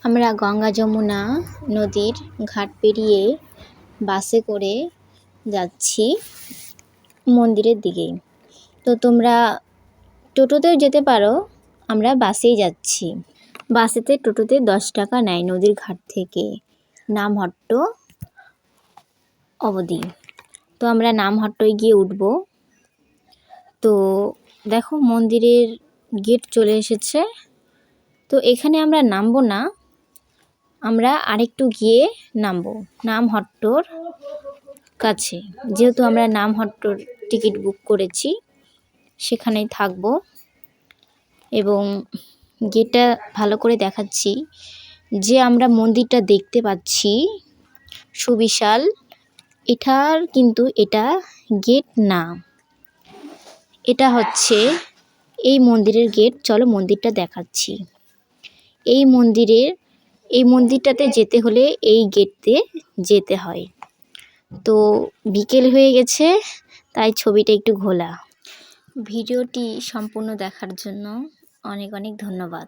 আমরা গঙ্গা যমুনা নদীর ঘাট পেরিয়ে বাসে করে যাচ্ছি মন্দিরের দিকে। তো তোমরা টোটোতেও যেতে পারো, আমরা বাসেই যাচ্ছি। বাসেতে টোটোতে 10 টাকা নেয় নদীর ঘাট থেকে নামহট্ট অবধি। তো আমরা নামহট্টয় গিয়ে উঠব। তো দেখো মন্দিরের গেট চলে এসেছে। তো এখানে আমরা নামবো না, আমরা আরেকটু গিয়ে নামবো নামহট্টর কাছে। যেহেতু আমরা নামহট্টর টিকিট বুক করেছি, সেখানেই থাকবো। এবং গেটটা ভালো করে দেখাচ্ছি যে আমরা মন্দিরটা দেখতে পাচ্ছি সুবিশাল। এটা গেট না, এটা হচ্ছে এই মন্দিরের গেট। চলো মন্দিরটা দেখাচ্ছি। এই মন্দিরটাতে যেতে হলে এই গেট দিয়ে যেতে হয়। তো বিকেল হয়ে গেছে, তাই ছবিটা একটু ঘোলা। ভিডিওটি সম্পূর্ণ দেখার জন্য অনেক অনেক ধন্যবাদ।